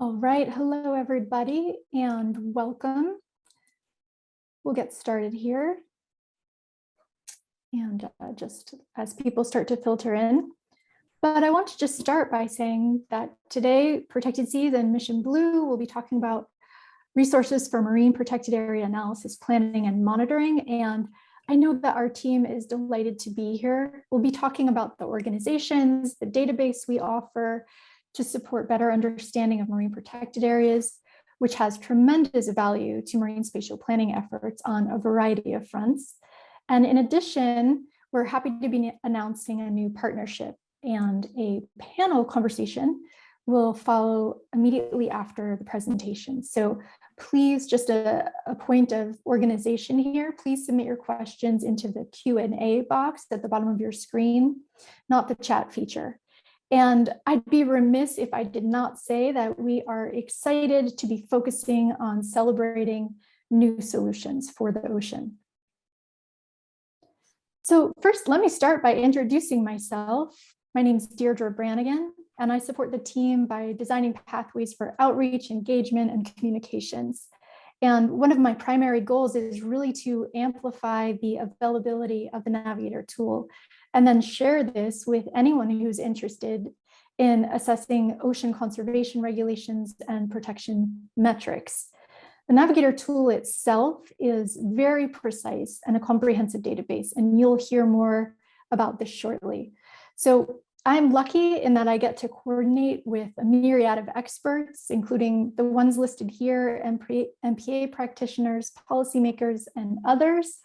All right, hello everybody and welcome. We'll get started here. And just as people start to filter in. But I want to just start by saying that today, Protected Seas and Mission Blue will be talking about resources for marine protected area analysis, planning, and monitoring. And I know that our team is delighted to be here. We'll be talking about the organizations, the database we offer to support better understanding of marine protected areas, which has tremendous value to marine spatial planning efforts on a variety of fronts. And in addition, we're happy to be announcing a new partnership, and a panel conversation will follow immediately after the presentation. So please, just a point of organization here, please submit your questions into the Q&A box at the bottom of your screen, not the chat feature. And I'd be remiss if I did not say that we are excited to be focusing on celebrating new solutions for the ocean. So first, let me start by introducing myself. My name is Deirdre Brannigan, and I support the team by designing pathways for outreach, engagement, and communications. And one of my primary goals is really to amplify the availability of the Navigator tool, and then share this with anyone who's interested in assessing ocean conservation regulations and protection metrics. The Navigator tool itself is very precise and a comprehensive database, and you'll hear more about this shortly. So I'm lucky in that I get to coordinate with a myriad of experts, including the ones listed here, MPA practitioners, policymakers, and others.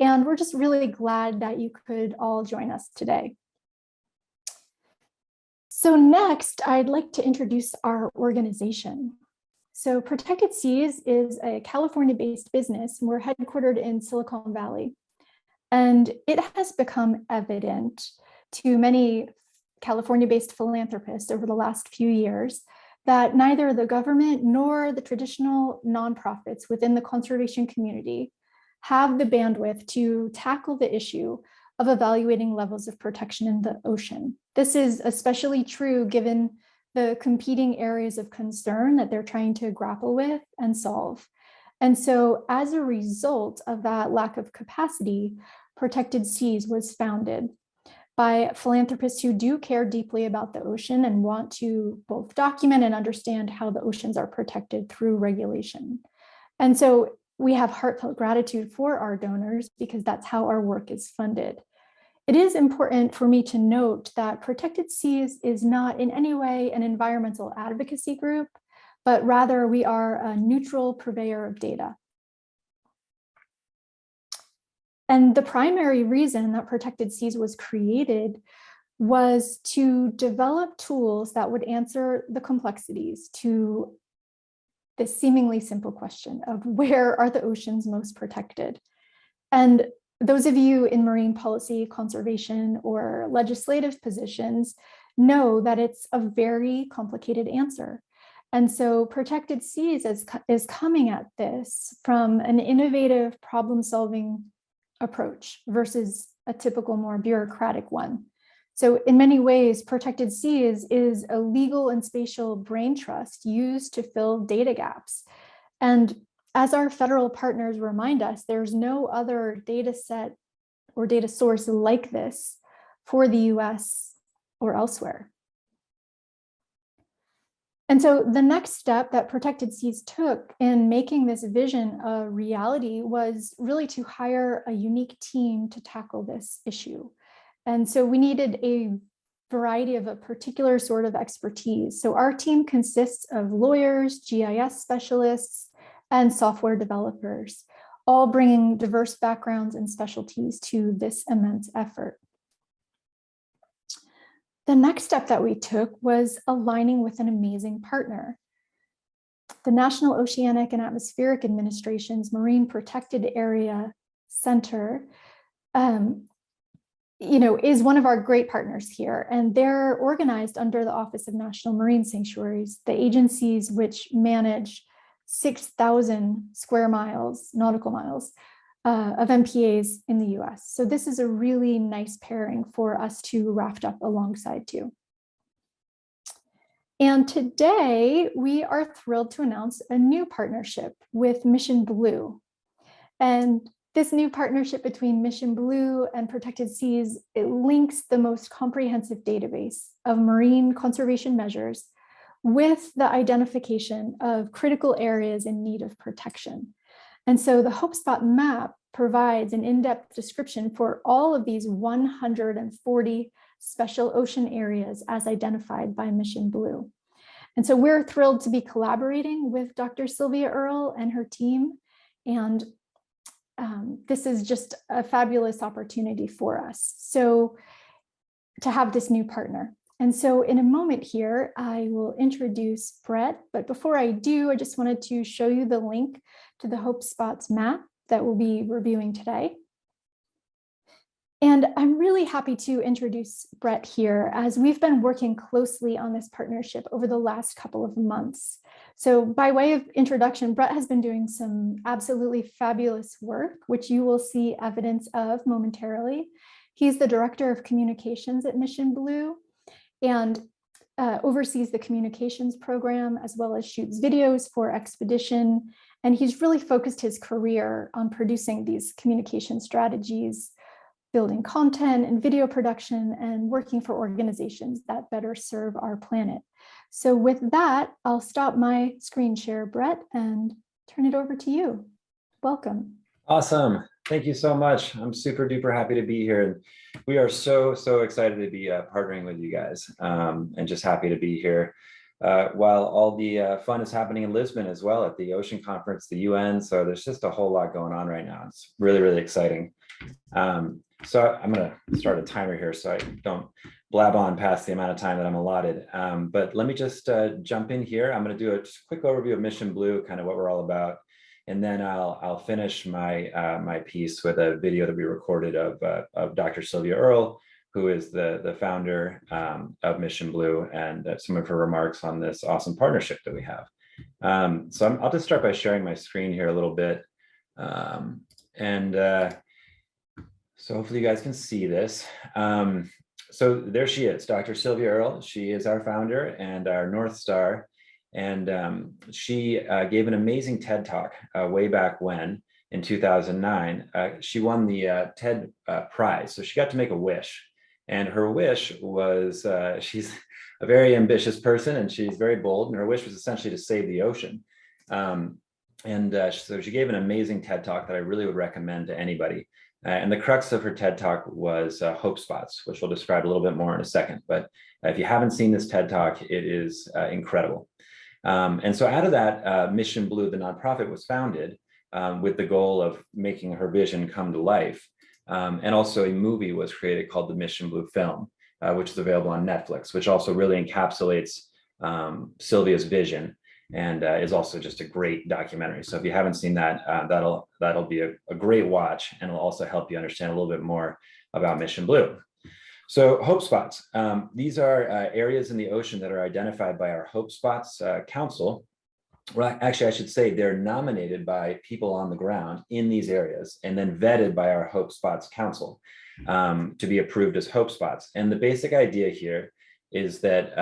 And we're just really glad that you could all join us today. So next, I'd like to introduce our organization. So Protected Seas is a California-based business, and we're headquartered in Silicon Valley. And it has become evident to many California-based philanthropists over the last few years that neither the government nor the traditional nonprofits within the conservation community have the bandwidth to tackle the issue of evaluating levels of protection in the ocean. This is especially true given the competing areas of concern that they're trying to grapple with and solve. And so as a result of that lack of capacity, Protected Seas was founded by philanthropists who do care deeply about the ocean and want to both document and understand how the oceans are protected through regulation. And so we have heartfelt gratitude for our donors because that's how our work is funded. It is important for me to note that Protected Seas is not in any way an environmental advocacy group, but rather we are a neutral purveyor of data. And the primary reason that Protected Seas was created was to develop tools that would answer the complexities to this seemingly simple question of where are the oceans most protected? And those of you in marine policy, conservation, or legislative positions know that it's a very complicated answer. And so Protected Seas is coming at this from an innovative problem-solving approach versus a typical, more bureaucratic one. So in many ways, Protected Seas is a legal and spatial brain trust used to fill data gaps. And as our federal partners remind us, there's no other data set or data source like this for the US or elsewhere. And so the next step that Protected Seas took in making this vision a reality was really to hire a unique team to tackle this issue. And so we needed a variety of a particular sort of expertise. So our team consists of lawyers, GIS specialists, and software developers, all bringing diverse backgrounds and specialties to this immense effort. The next step that we took was aligning with an amazing partner. The National Oceanic and Atmospheric Administration's Marine Protected Area Center is one of our great partners here, and they're organized under the Office of National Marine Sanctuaries, the agencies which manage 6,000 square miles, nautical miles, of MPAs in the US. So this is a really nice pairing for us to raft up alongside too. And today we are thrilled to announce a new partnership with Mission Blue. And this new partnership between Mission Blue and Protected Seas, it links the most comprehensive database of marine conservation measures with the identification of critical areas in need of protection. And so the HopeSpot map provides an in-depth description for all of these 140 special ocean areas as identified by Mission Blue. And so we're thrilled to be collaborating with Dr. Sylvia Earle and her team. And this is just a fabulous opportunity for us. So to have this new partner. And so in a moment here, I will introduce Brett. But before I do, I just wanted to show you the link to the HopeSpots map that we'll be reviewing today. And I'm really happy to introduce Brett here, as we've been working closely on this partnership over the last couple of months. So by way of introduction, Brett has been doing some absolutely fabulous work, which you will see evidence of momentarily. He's the Director of Communications at Mission Blue and oversees the communications program, as well as shoots videos for Expedition. And he's really focused his career on producing these communication strategies, building content and video production, and working for organizations that better serve our planet. So with that, I'll stop my screen share, Brett, and turn it over to you. Welcome. Awesome. Thank you so much. I'm super duper happy to be here. We are so excited to be partnering with you guys, and just happy to be here while all the fun is happening in Lisbon as well at the Ocean Conference, the UN. So there's just a whole lot going on right now. It's really exciting. So I'm going to start a timer here so I don't blab on past the amount of time that I'm allotted. But let me just jump in here. I'm going to do a just quick overview of Mission Blue, kind of what we're all about. And then I'll finish my my piece with a video that we recorded of Dr. Sylvia Earle, who is the founder of Mission Blue, and some of her remarks on this awesome partnership that we have. So I'll just start by sharing my screen here a little bit. So hopefully you guys can see this. So there she is, Dr. Sylvia Earle. She is our founder and our North Star. And she gave an amazing TED Talk way back when, in 2009. She won the TED Prize. So she got to make a wish. And her wish was, she's a very ambitious person and she's very bold. And her wish was essentially to save the ocean. So she gave an amazing TED Talk that I really would recommend to anybody. And the crux of her TED Talk was HopeSpots, which we'll describe a little bit more in a second. But if you haven't seen this TED Talk, it is incredible. And so out of that, Mission Blue, the nonprofit, was founded with the goal of making her vision come to life. And also a movie was created called the Mission Blue film, which is available on Netflix, which also really encapsulates Sylvia's vision, and is also just a great documentary. So if you haven't seen that, that'll be a great watch, and it'll also help you understand a little bit more about Mission Blue. So HopeSpots, these are areas in the ocean that are identified by our HopeSpots Council. Well, actually, I should say they're nominated by people on the ground in these areas and then vetted by our HopeSpots Council to be approved as HopeSpots. And the basic idea here is that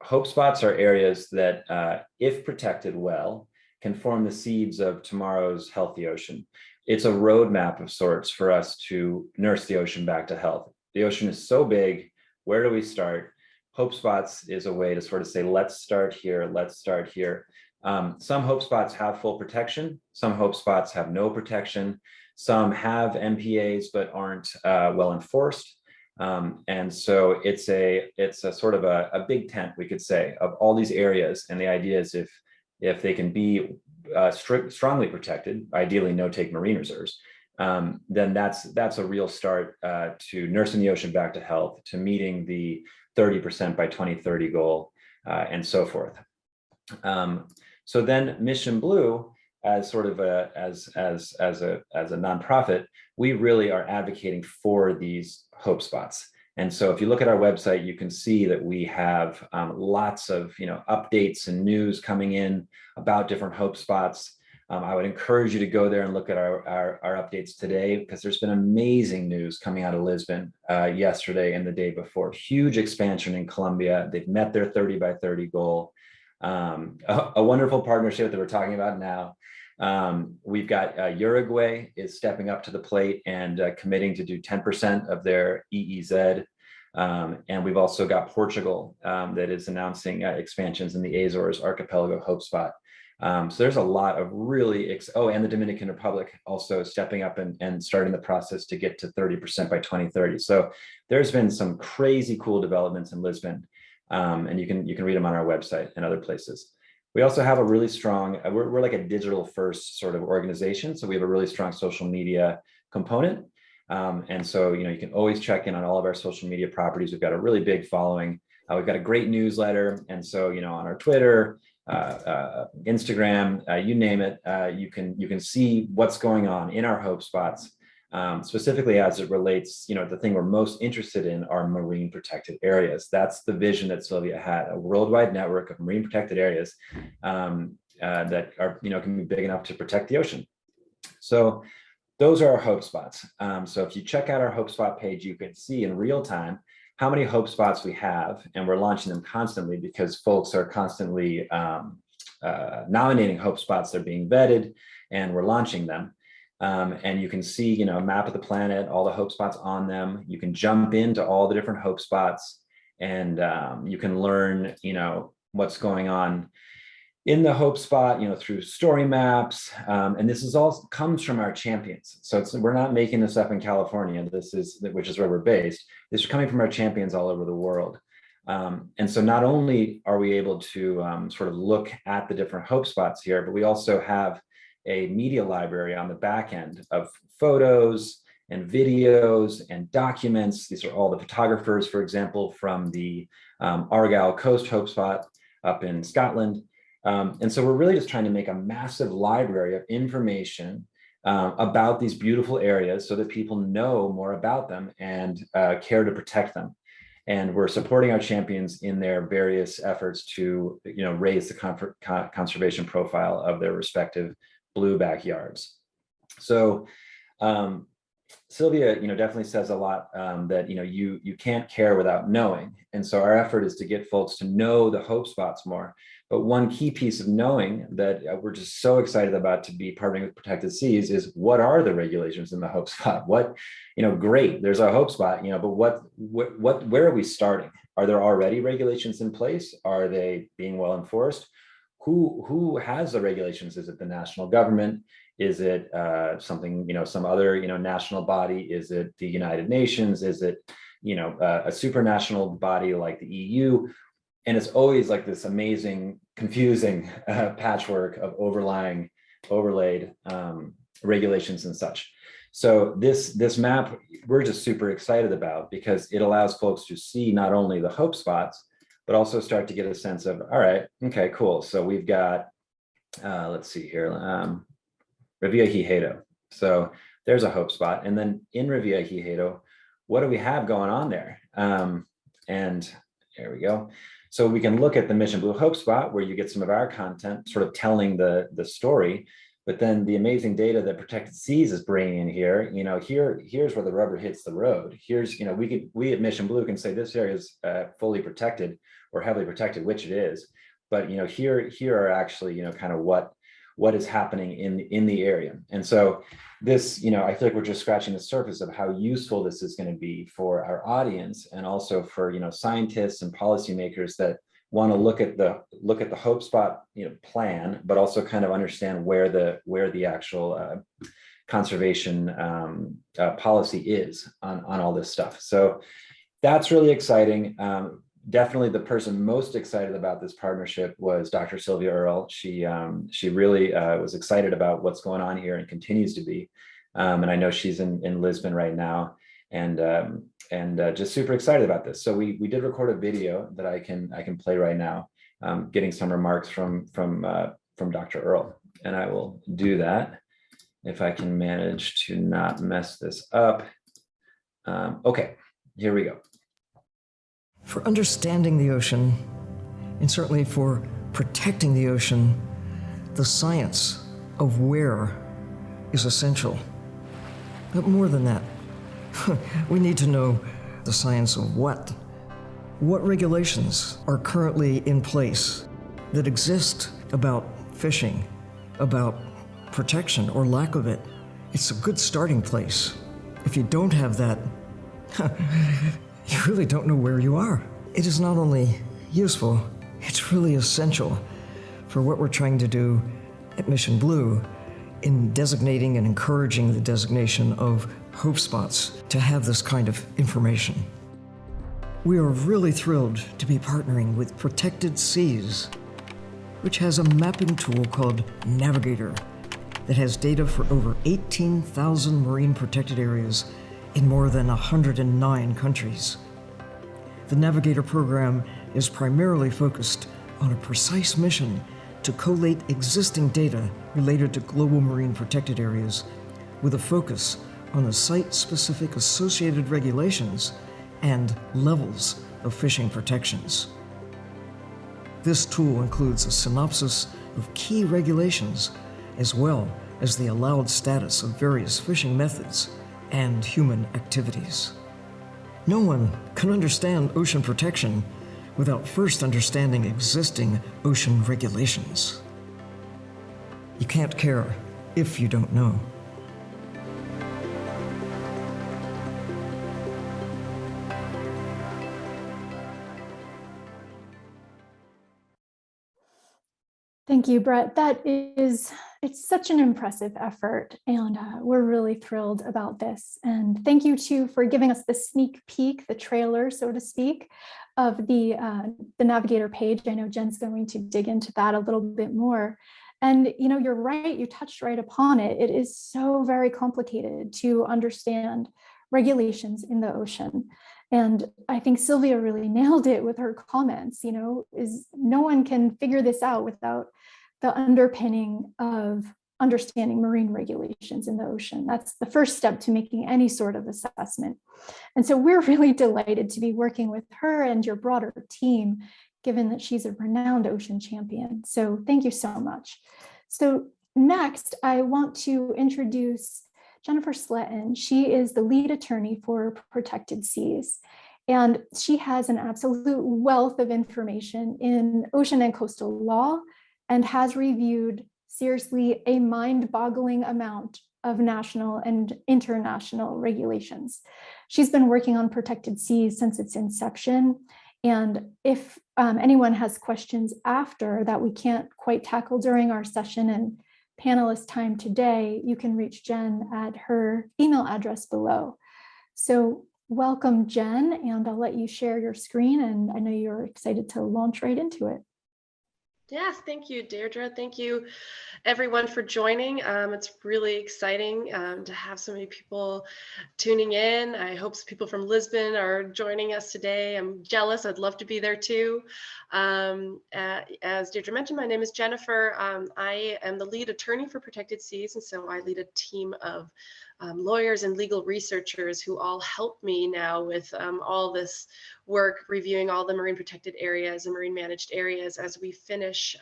HopeSpots are areas that, if protected well, can form the seeds of tomorrow's healthy ocean. It's a roadmap of sorts for us to nurse the ocean back to health. The ocean is so big, where do we start? HopeSpots is a way to sort of say, let's start here, let's start here. Some HopeSpots have full protection. Some HopeSpots have no protection. Some have MPAs but aren't well enforced. And so it's a sort of a big tent, we could say, of all these areas. And the idea is if they can be strongly protected, ideally no-take marine reserves, then that's a real start to nursing the ocean back to health, to meeting the 30% by 2030 goal, and so forth. So then Mission Blue, as sort of as a nonprofit, we really are advocating for these HopeSpots. And so if you look at our website, you can see that we have lots of updates and news coming in about different HopeSpots. I would encourage you to go there and look at our updates today, because there's been amazing news coming out of Lisbon yesterday and the day before. Huge expansion in Colombia. They've met their 30 by 30 goal. A wonderful partnership that we're talking about now. We've got Uruguay is stepping up to the plate and committing to do 10% of their EEZ. And we've also got Portugal that is announcing expansions in the Azores Archipelago Hope Spot. So there's a lot of really, and the Dominican Republic also stepping up and starting the process to get to 30% by 2030. So there's been some crazy cool developments in Lisbon, and you can read them on our website and other places. We also have a really strong, we're like a digital first sort of organization. So we have a really strong social media component. And so, you can always check in on all of our social media properties. We've got a really big following. We've got a great newsletter. And so, on our Twitter, Instagram, you name it, you can see what's going on in our hope spots, specifically as it relates, the thing we're most interested in are marine protected areas. That's the vision that Sylvia had, a worldwide network of marine protected areas that are, can be big enough to protect the ocean. So those are our hope spots. So if you check out our hope spot page, you can see in real time how many hope spots we have, and we're launching them constantly because folks are constantly nominating hope spots. They're being vetted and we're launching them. And you can see, a map of the planet, all the hope spots on them. You can jump into all the different hope spots and you can learn, what's going on in the hope spot, through story maps. And this is all comes from our champions. So we're not making this up in California. Which is where we're based. This is coming from our champions all over the world. And so not only are we able to sort of look at the different hope spots here, but we also have a media library on the back end of photos and videos and documents. These are all the photographers, for example, from the Argyll Coast Hope Spot up in Scotland. And so we're really just trying to make a massive library of information about these beautiful areas so that people know more about them and care to protect them. And we're supporting our champions in their various efforts to, raise the conservation profile of their respective blue backyards. So Sylvia, definitely says a lot that, you can't care without knowing. And so our effort is to get folks to know the hope spots more. But one key piece of knowing that we're just so excited about to be partnering with Protected Seas is, what are the regulations in the hope spot? What, great, there's a hope spot, but where are we starting? Are there already regulations in place? Are they being well enforced? Who has the regulations? Is it the national government? Is it something, some other, national body? Is it the United Nations? Is it, a supranational body like the EU? And it's always like this amazing, confusing patchwork of overlaid regulations and such. So this map, we're just super excited about, because it allows folks to see not only the hope spots, but also start to get a sense of, all right, okay, cool. So we've got, let's see here, Revillagigedo. So there's a hope spot. And then in Revillagigedo, what do we have going on there? And there we go. So we can look at the Mission Blue Hope Spot, where you get some of our content sort of telling the story, but then the amazing data that Protected Seas is bringing in here, here's where the rubber hits the road. Here's, we at Mission Blue can say this area is fully protected or heavily protected, which it is, but here are actually, kind of what is happening in the area. And so this, I feel like we're just scratching the surface of how useful this is going to be for our audience, and also for, scientists and policymakers that want to look at the hope spot, plan, but also kind of understand where the actual conservation policy is on all this stuff. So that's really exciting. Definitely the person most excited about this partnership was Dr. Sylvia Earle. She really was excited about what's going on here and continues to be. And I know she's in Lisbon right now, and just super excited about this. So we did record a video that I can play right now, getting some remarks from Dr. Earle, and I will do that if I can manage to not mess this up. Okay, here we go. For understanding the ocean, and certainly for protecting the ocean, the science of where is essential. But more than that, we need to know the science of what. What regulations are currently in place that exist about fishing, about protection or lack of it? It's a good starting place. If you don't have that, you really don't know where you are. It is not only useful, it's really essential for what we're trying to do at Mission Blue in designating and encouraging the designation of hope spots to have this kind of information. We are really thrilled to be partnering with Protected Seas, which has a mapping tool called Navigator that has data for over 18,000 marine protected areas in more than 109 countries. The Navigator program is primarily focused on a precise mission to collate existing data related to global marine protected areas with a focus on the site-specific associated regulations and levels of fishing protections. This tool includes a synopsis of key regulations as well as the allowed status of various fishing methods and human activities. No one can understand ocean protection without first understanding existing ocean regulations. You can't care if you don't know. Thank you, Brett. It's such an impressive effort, and we're really thrilled about this. And thank you too for giving us the sneak peek, the trailer, so to speak, of the Navigator page. I know Jen's going to dig into that a little bit more. And you're right, you touched right upon it. It is so very complicated to understand regulations in the ocean. And I think Sylvia really nailed it with her comments, is no one can figure this out without the underpinning of understanding marine regulations in the ocean. That's the first step to making any sort of assessment. And so we're really delighted to be working with her and your broader team, given that she's a renowned ocean champion. So thank you so much. So next, I want to introduce Jennifer Sletton. She is the lead attorney for Protected Seas, and she has an absolute wealth of information in ocean and coastal law and has reviewed seriously a mind-boggling amount of national and international regulations. She's been working on Protected Seas since its inception, and if anyone has questions after that we can't quite tackle during our session and panelist time today, you can reach Jen at her email address below. So welcome, Jen, and I'll let you share your screen, and I know you're excited to launch right into it. Yes, thank you, Deirdre. Thank you, everyone, for joining. It's really exciting to have so many people tuning in. I hope people from Lisbon are joining us today. I'm jealous. I'd love to be there too. As Deirdre mentioned, my name is Jennifer. I am the lead attorney for Protected Seas, and so I lead a team of lawyers and legal researchers who all help me now with all this work, reviewing all the marine protected areas and marine managed areas as we finish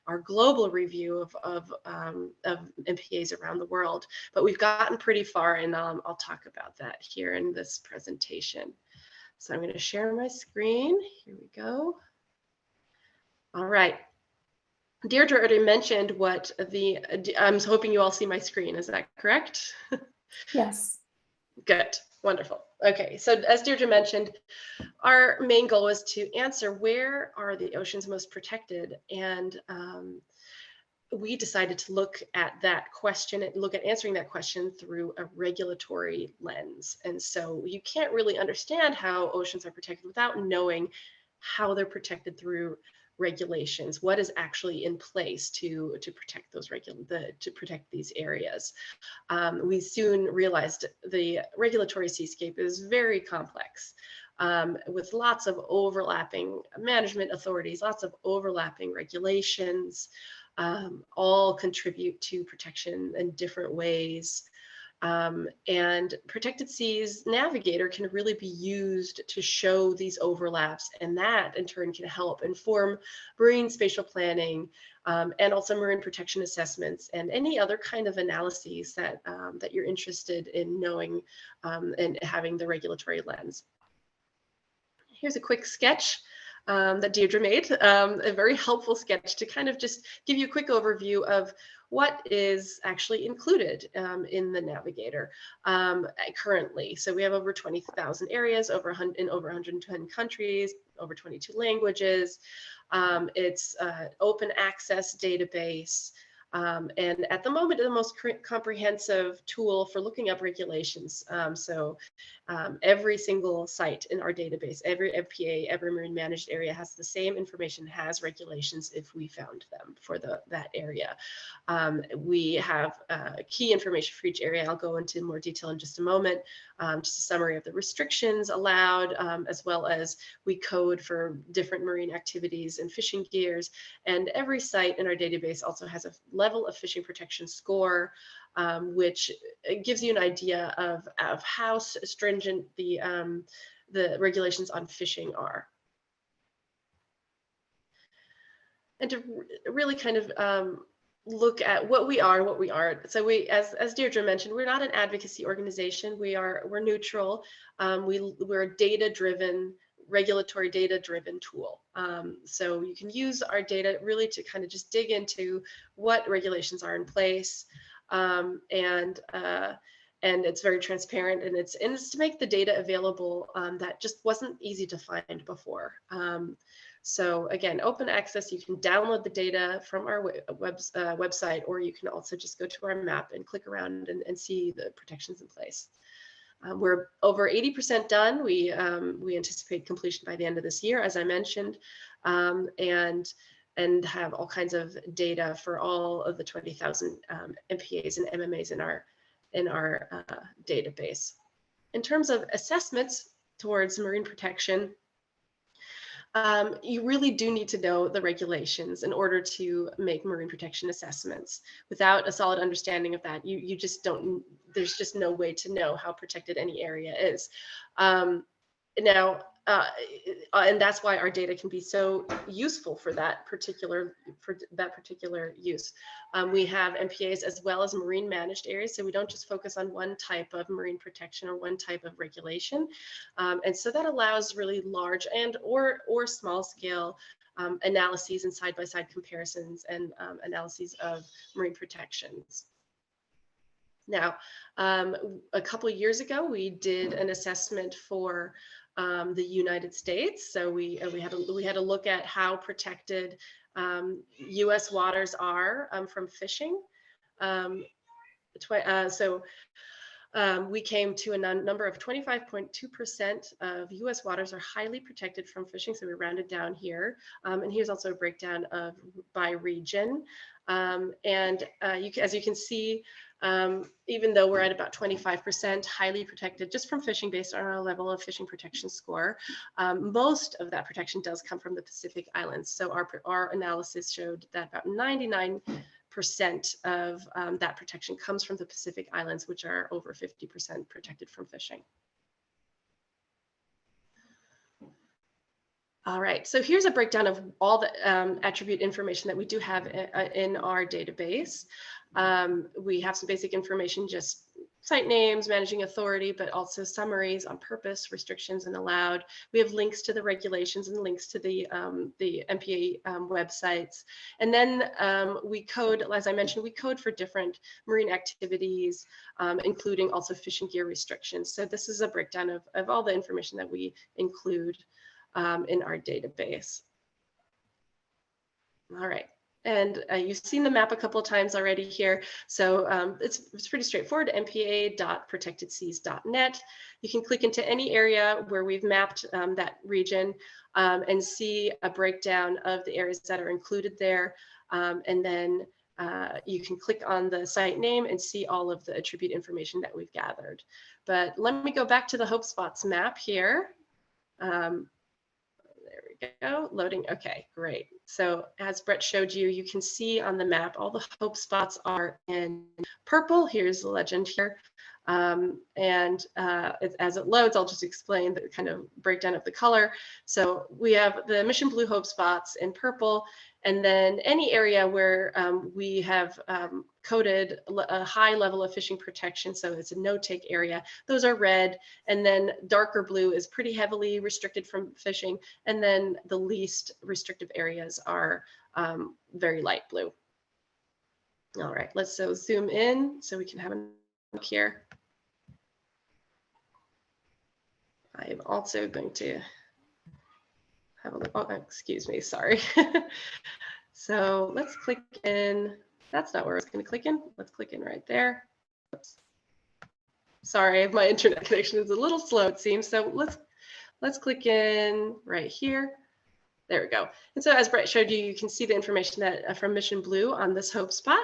our global review of MPAs around the world. But we've gotten pretty far, and I'll talk about that here in this presentation. So I'm going to share my screen. Here we go. All right. Deirdre already mentioned what I'm hoping you all see my screen. Is that correct? Yes. Good. Wonderful. Okay. So as Deirdre mentioned, our main goal was to answer where are the oceans most protected, and we decided to look at that question and look at answering that question through a regulatory lens. And so you can't really understand how oceans are protected without knowing how they're protected through regulations, what is actually in place to protect those to protect these areas. We soon realized the regulatory seascape is very complex, with lots of overlapping management authorities, lots of overlapping regulations, all contribute to protection in different ways. And Protected Seas Navigator can really be used to show these overlaps, and that in turn can help inform marine spatial planning, and also marine protection assessments and any other kind of analyses that, that you're interested in knowing, and having the regulatory lens. Here's a quick sketch that Deirdre made, a very helpful sketch to kind of just give you a quick overview of what is actually included in the Navigator currently. So we have over 20,000 areas in over 110 countries, over 22 languages. It's an open access database. And at the moment, the most comprehensive tool for looking up regulations. Every single site in our database, every MPA, every marine managed area has the same information, has regulations if we found them for that area. We have key information for each area. I'll go into more detail in just a moment. Just a summary of the restrictions allowed, as well as we code for different marine activities and fishing gears. And every site in our database also has a level of fishing protection score, which gives you an idea of how stringent the regulations on fishing are. And to really kind of look at what we are. So we, as Deirdre mentioned, we're not an advocacy organization. We're neutral. We're a data-driven, regulatory data-driven tool. So you can use our data really to kind of just dig into what regulations are in place, and it's very transparent, and it's to make the data available that just wasn't easy to find before. So again, open access, you can download the data from our website, or you can also just go to our map and click around and see the protections in place. We're over 80% done. We anticipate completion by the end of this year, as I mentioned, and have all kinds of data for all of the 20,000 MPAs and MMAs in our database. In terms of assessments towards marine protection, you really do need to know the regulations in order to make marine protection assessments. Without a solid understanding of that, you just don't, there's just no way to know how protected any area is. And that's why our data can be so useful for that particular use. We have MPAs as well as marine managed areas, so we don't just focus on one type of marine protection or one type of regulation, and so that allows really large and or small scale analyses and side-by-side comparisons and analyses of marine protections. Now, a couple of years ago, we did an assessment for the United States. So we had a look at how protected U.S. waters are from fishing. We came to a number of 25.2% of U.S. waters are highly protected from fishing. So we rounded down here. And here's also a breakdown of by region. As you can see, even though we're at about 25% highly protected just from fishing based on our level of fishing protection score, most of that protection does come from the Pacific Islands. So our analysis showed that about 99% of that protection comes from the Pacific Islands, which are over 50% protected from fishing. All right, so here's a breakdown of all the attribute information that we do have in our database. We have some basic information, just site names, managing authority, but also summaries on purpose, restrictions, and allowed. We have links to the regulations and links to the MPA websites. And then we code, as I mentioned, we code for different marine activities, including also fishing gear restrictions. So this is a breakdown of all the information that we include in our database. All right. And you've seen the map a couple of times already here. So it's pretty straightforward, mpa.protectedseas.net. You can click into any area where we've mapped that region and see a breakdown of the areas that are included there. And then you can click on the site name and see all of the attribute information that we've gathered. But let me go back to the Hope Spots map here. Go, loading. Okay, great. So as Brett showed you, you can see on the map all the hope spots are in purple. Here's the legend here. As it loads, I'll just explain the kind of breakdown of the color. So we have the Mission Blue hope spots in purple, and then any area where we have coded a high level of fishing protection, so it's a no-take area, those are red, and then darker blue is pretty heavily restricted from fishing, and then the least restrictive areas are very light blue. All right, let's zoom in so we can have a look here. I am also going to have a look. Oh, excuse me, sorry. So let's click in. That's not where I was going to click in. Let's click in right there. Oops. Sorry, my internet connection is a little slow, it seems. So let's click in right here. There we go. And so as Brett showed you, you can see the information that from Mission Blue on this hope spot.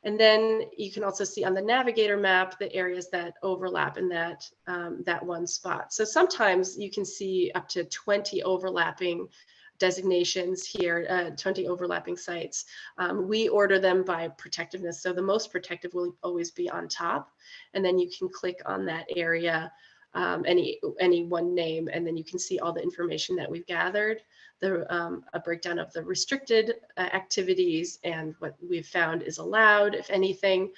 And then you can also see on the Navigator map the areas that overlap in that, that one spot. So sometimes you can see up to 20 overlapping designations here, 20 overlapping sites. We order them by protectiveness. So the most protective will always be on top. And then you can click on that area, any one name, and then you can see all the information that we've gathered. A breakdown of the restricted activities and what we've found is allowed, if anything,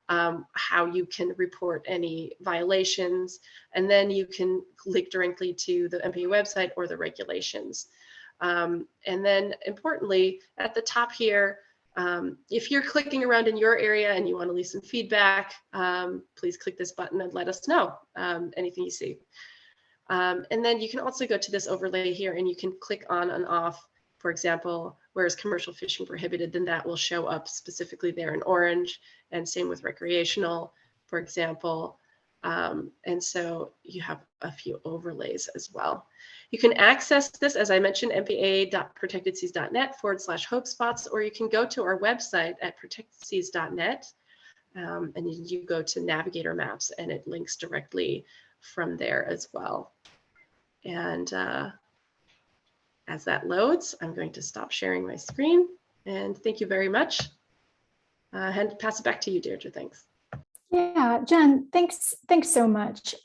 how you can report any violations, and then you can link directly to the MPA website or the regulations. And then importantly, at the top here, if you're clicking around in your area and you want to leave some feedback, please click this button and let us know anything you see. And then you can also go to this overlay here and you can click on and off, for example, where is commercial fishing prohibited, then that will show up specifically there in orange, and same with recreational, for example. And so you have a few overlays as well. You can access this, as I mentioned, mpa.protectedseas.net/hopespots, or you can go to our website at protectedseas.net, and you go to Navigator Maps and it links directly from there as well. And as that loads, I'm going to stop sharing my screen, and thank you very much. And pass it back to you, Deirdre. Thanks. Yeah, Jen, thanks so much.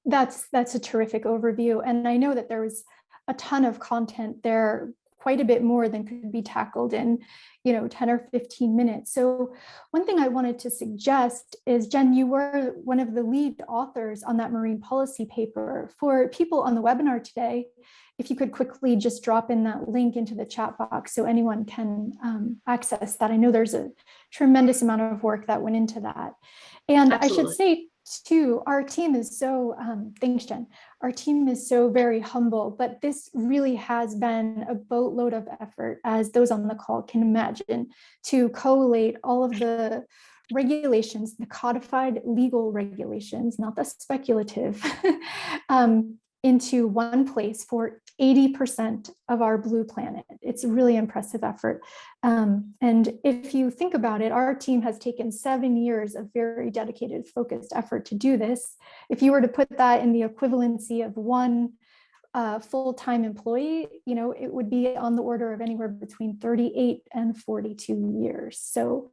That's a terrific overview, and I know that there was a ton of content there, quite a bit more than could be tackled in 10 or 15 minutes. So one thing I wanted to suggest is, Jen, you were one of the lead authors on that marine policy paper. For people on the webinar today, if you could quickly just drop in that link into the chat box so anyone can access that. I know there's a tremendous amount of work that went into that. And Absolutely. I should say too, our team is so, thanks, Jen. Our team is so very humble, but this really has been a boatload of effort, as those on the call can imagine, to collate all of the regulations, the codified legal regulations, not the speculative, into one place for 80% of our blue planet. It's a really impressive effort. And if you think about it, our team has taken 7 years of very dedicated, focused effort to do this. If you were to put that in the equivalency of one full-time employee, it would be on the order of anywhere between 38 and 42 years. So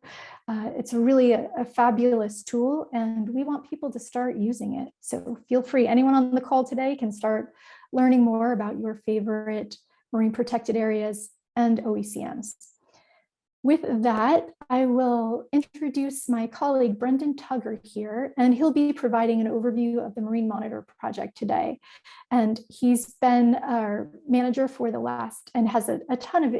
it's really a fabulous tool, and we want people to start using it. So feel free, anyone on the call today can start learning more about your favorite marine protected areas and OECMs. With that, I will introduce my colleague, Brendan Tugger here, and he'll be providing an overview of the Marine Monitor project today. And he's been our manager for the last, and has a ton of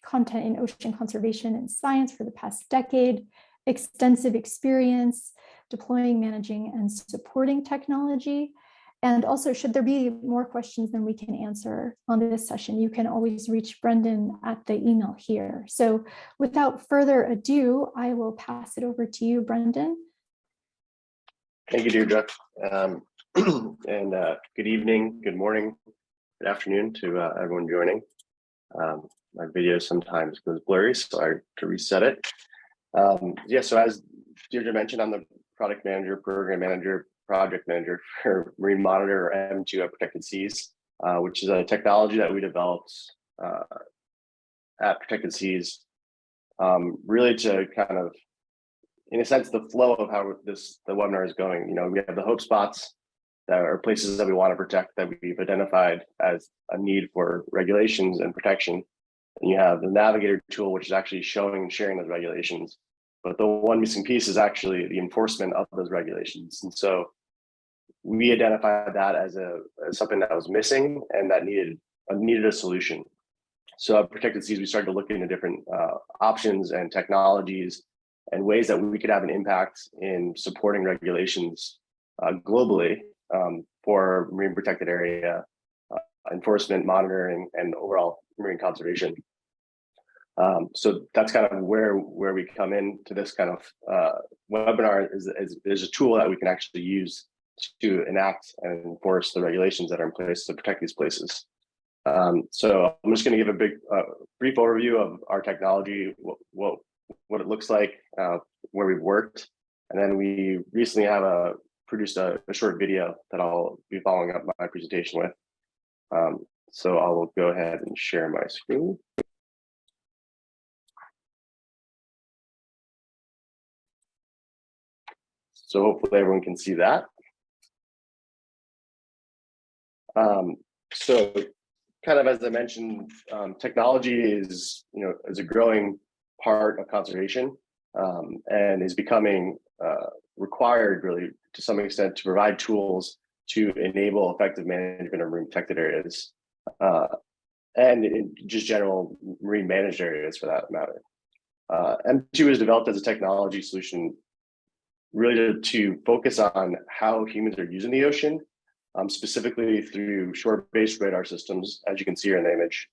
content in ocean conservation and science for the past decade, extensive experience deploying, managing, and supporting technology. And also, should there be more questions than we can answer on this session, you can always reach Brendan at the email here. So without further ado, I will pass it over to you, Brendan. Thank you, Deirdre. And good evening, good morning, good afternoon to everyone joining. My video sometimes goes blurry, so I have to reset it. Yeah, so as Deirdre mentioned, I'm the product manager, program manager, project manager for Marine Monitor, or M2 at Protected Seas, which is a technology that we developed at Protected Seas, really to kind of in a sense, the flow of how the webinar is going. You know, we have the hope spots that are places that we want to protect, that we've identified as a need for regulations and protection. And you have the Navigator tool, which is actually showing and sharing those regulations. But the one missing piece is actually the enforcement of those regulations. And so we identified that as something that was missing and that needed a solution. So at Protected Seas, we started to look into different options and technologies and ways that we could have an impact in supporting regulations globally for marine protected area enforcement, monitoring, and overall marine conservation. So that's kind of where we come into this kind of webinar is a tool that we can actually use to enact and enforce the regulations that are in place to protect these places. So I'm just going to give a brief overview of our technology, what it looks like, where we've worked, and then we recently have produced a short video that I'll be following up my presentation with. So I will go ahead and share my screen. So hopefully everyone can see that. So kind of as I mentioned, technology is a growing part of conservation and is becoming required really to some extent to provide tools to enable effective management of marine protected areas and in just general marine managed areas for that matter. M2 was developed as a technology solution really to focus on how humans are using the ocean, specifically through shore-based radar systems, as you can see here in the image,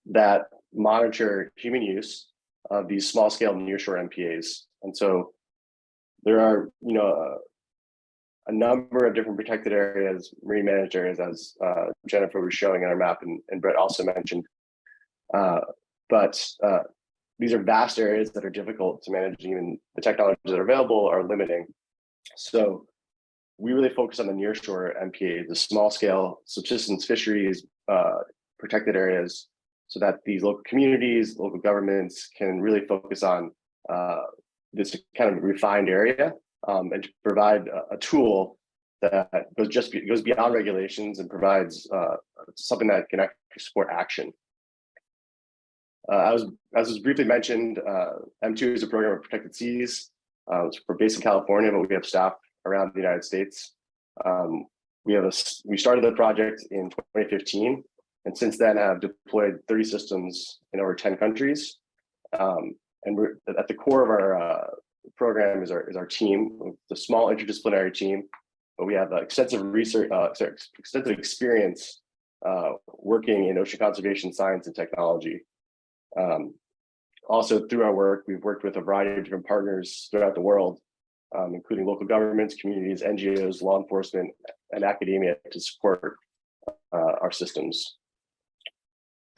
that monitor human use of these small-scale nearshore MPAs. And so there are, a number of different protected areas, marine managed areas, as Jennifer was showing in our map, and Brett also mentioned. But these are vast areas that are difficult to manage. Even the technologies that are available are limiting. So we really focus on the nearshore MPA, the small-scale subsistence fisheries, protected areas, so that these local communities, local governments can really focus on this kind of refined area and to provide a tool that goes beyond regulations and provides something that can actually support action. As was briefly mentioned, M2 is a program of Protected Seas. We're based in California, but we have staff around the United States. We started the project in 2015, and since then have deployed 30 systems in over 10 countries. And we're at the core of our program is our team, the small interdisciplinary team, but we have extensive experience working in ocean conservation science and technology. Also, through our work, we've worked with a variety of different partners throughout the world, including local governments, communities, NGOs, law enforcement, and academia to support our systems.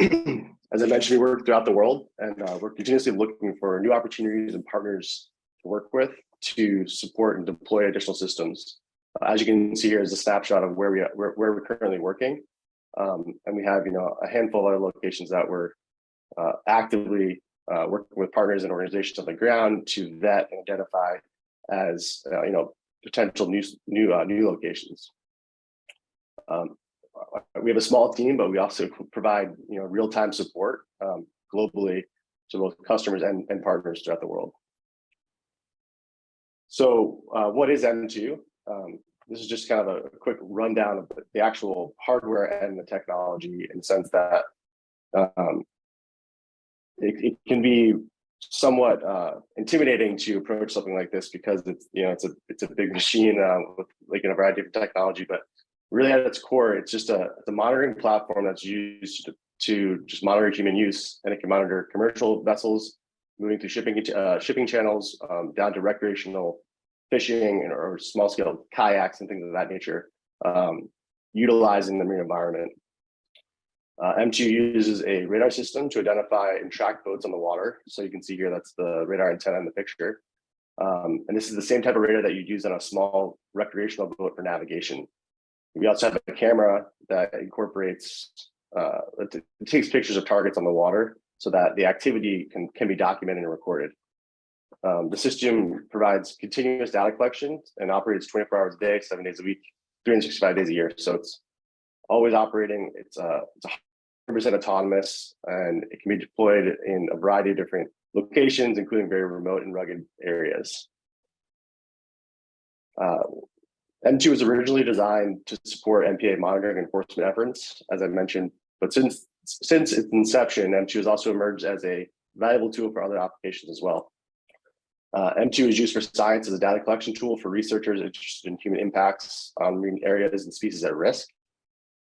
As I mentioned, we work throughout the world, and we're continuously looking for new opportunities and partners to work with to support and deploy additional systems. As you can see here is a snapshot of where we're currently working, and we have a handful of other locations that we're actively working with partners and organizations on the ground to vet and identify as potential new locations. We have a small team, but we also provide real-time support globally to both customers and partners throughout the world. So what is M2? This is just kind of a quick rundown of the actual hardware and the technology, in the sense that it can be somewhat intimidating to approach something like this, because it's a big machine with a variety of technology. But really, at its core, it's just a monitoring platform that's used to just monitor human use, and it can monitor commercial vessels moving through shipping channels down to recreational fishing or small-scale kayaks and things of that nature, utilizing the marine environment. M2 uses a radar system to identify and track boats on the water. So you can see here, that's the radar antenna in the picture. And this is the same type of radar that you'd use on a small recreational boat for navigation. We also have a camera that incorporates, it takes pictures of targets on the water so that the activity can be documented and recorded. The system provides continuous data collection and operates 24 hours a day, 7 days a week, 365 days a year. So it's always operating. It's 100% autonomous, and it can be deployed in a variety of different locations, including very remote and rugged areas. M2 was originally designed to support MPA monitoring and enforcement efforts, as I mentioned, but since its inception, M2 has also emerged as a valuable tool for other applications as well. M2 is used for science as a data collection tool for researchers interested in human impacts on marine areas and species at risk.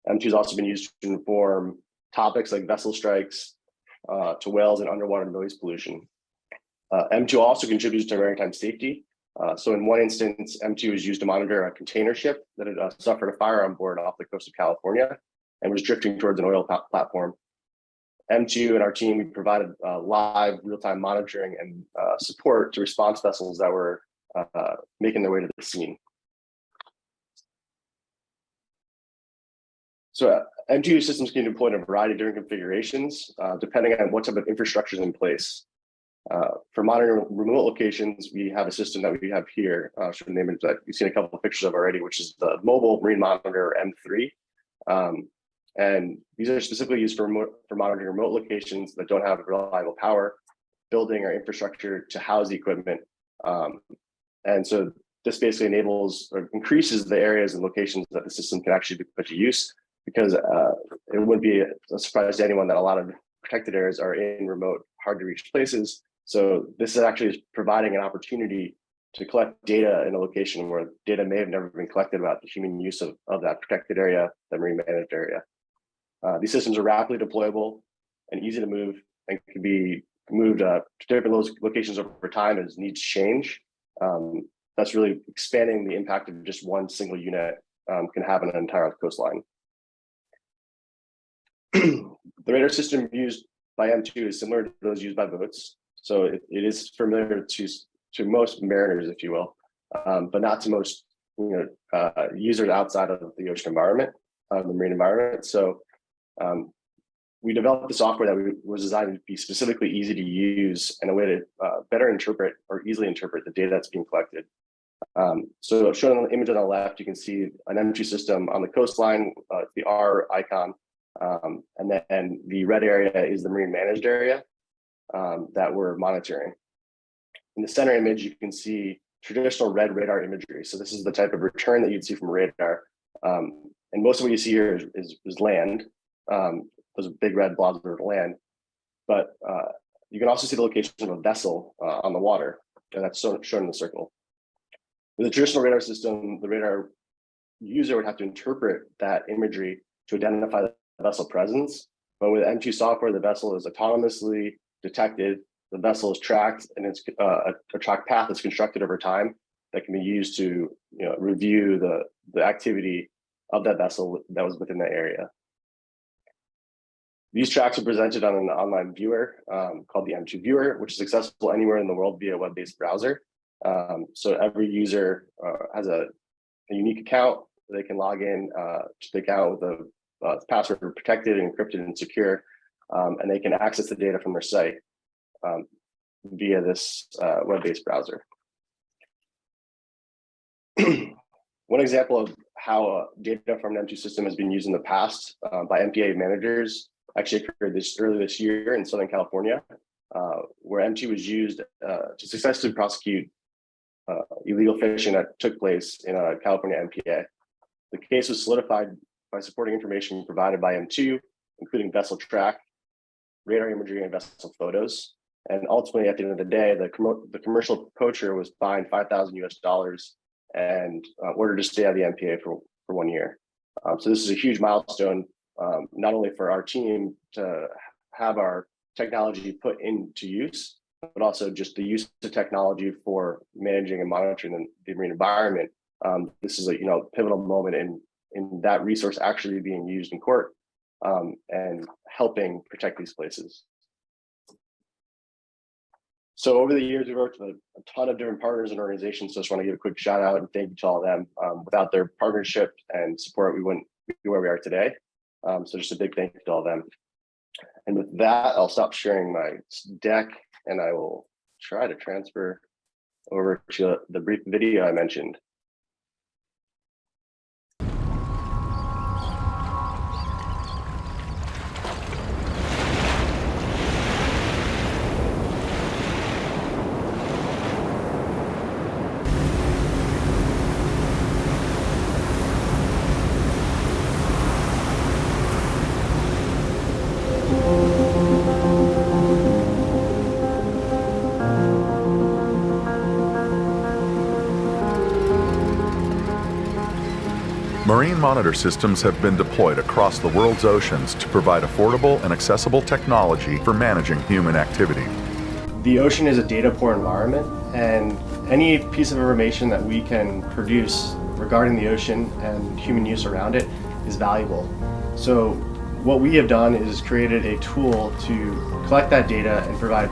M2 has also been used to inform topics like vessel strikes to whales and underwater noise pollution. M2 also contributes to maritime safety. So in one instance, M2 was used to monitor a container ship that had suffered a fire on board off the coast of California and was drifting towards an oil platform. M2 and our team, we provided live real-time monitoring and support to response vessels that were making their way to the scene. So M2 systems can be deployed in a variety of different configurations, depending on what type of infrastructure is in place. For monitoring remote locations, we have a system that we have here, showing the image that you've seen a couple of pictures of already, which is the mobile marine monitor M3. And these are specifically used for monitoring remote locations that don't have reliable power, building or infrastructure to house the equipment. And so this basically enables or increases the areas and locations that the system can actually be put to use, because it wouldn't be a surprise to anyone that a lot of protected areas are in remote, hard to reach places. So this is actually providing an opportunity to collect data in a location where data may have never been collected about the human use of that protected area, the marine managed area. These systems are rapidly deployable and easy to move, and can be moved to different locations over time as needs change. That's really expanding the impact of just one single unit can have on an entire coastline. The radar system used by M2 is similar to those used by boats. So it is familiar to most mariners, if you will, but not to most users outside of the ocean environment, the marine environment. So we developed the software that was designed to be specifically easy to use and a way to better interpret or easily interpret the data that's being collected. So shown on the image on the left, you can see an M2 system on the coastline, the R icon, and then the red area is the marine managed area that we're monitoring. In the center image, you can see traditional red radar imagery. So this is the type of return that you'd see from radar. And most of what you see here is land. Those big red blobs are land. But you can also see the location of a vessel on the water, and that's shown in the circle. With a traditional radar system, the radar user would have to interpret that imagery to identify the vessel presence. But with M2 software, the vessel is autonomously detected, the vessel is tracked, and it's a track path that's constructed over time that can be used to review the activity of that vessel that was within that area. These tracks are presented on an online viewer called the M2 Viewer, which is accessible anywhere in the world via a web-based browser. So every user has a unique account. They can log in to the account with the password protected, encrypted, and secure, and they can access the data from their site via this web-based browser. One example of how data from an M2 system has been used in the past by MPA managers actually occurred early this year in Southern California, where M2 was used to successfully prosecute illegal fishing that took place in a California MPA. The case was solidified by supporting information provided by M2, including vessel track, radar imagery, and vessel photos. And ultimately, at the end of the day, the commercial poacher was fined $5,000 US and ordered to stay out of the MPA for 1 year. So this is a huge milestone, not only for our team to have our technology put into use, but also just the use of technology for managing and monitoring the marine environment. This is a pivotal moment in that resource actually being used in court and helping protect these places. So over the years, we've worked with a ton of different partners and organizations. So I just want to give a quick shout out and thank you to all of them. Without their partnership and support, we wouldn't be where we are today. So just a big thank you to all of them. And with that, I'll stop sharing my deck and I will try to transfer over to the brief video I mentioned. Marine monitor systems have been deployed across the world's oceans to provide affordable and accessible technology for managing human activity. The ocean is a data-poor environment, and any piece of information that we can produce regarding the ocean and human use around it is valuable. So what we have done is created a tool to collect that data and provide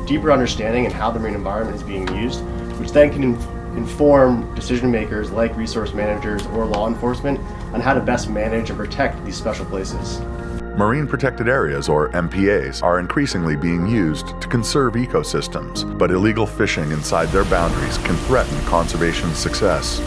deeper understanding in how the marine environment is being used, which then can inform decision makers like resource managers or law enforcement on how to best manage and protect these special places. Marine protected areas, or MPAs, are increasingly being used to conserve ecosystems, but illegal fishing inside their boundaries can threaten conservation success.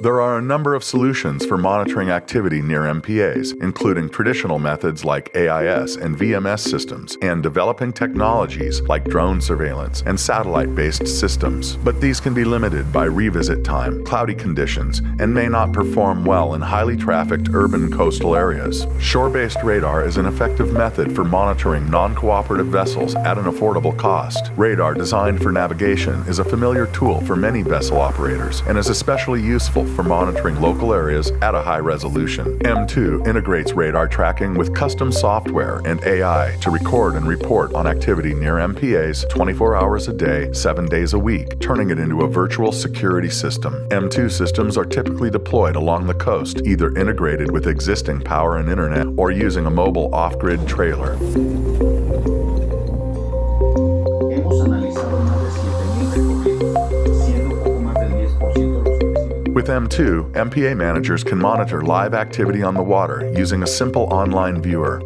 There are a number of solutions for monitoring activity near MPAs, including traditional methods like AIS and VMS systems, and developing technologies like drone surveillance and satellite-based systems. But these can be limited by revisit time, cloudy conditions, and may not perform well in highly trafficked urban coastal areas. Shore-based radar is an effective method for monitoring non-cooperative vessels at an affordable cost. Radar designed for navigation is a familiar tool for many vessel operators and is especially useful for monitoring local areas at a high resolution. M2 integrates radar tracking with custom software and AI to record and report on activity near MPAs 24 hours a day, 7 days a week, turning it into a virtual security system. M2 systems are typically deployed along the coast, either integrated with existing power and internet or using a mobile off-grid trailer. With M2, MPA managers can monitor live activity on the water using a simple online viewer.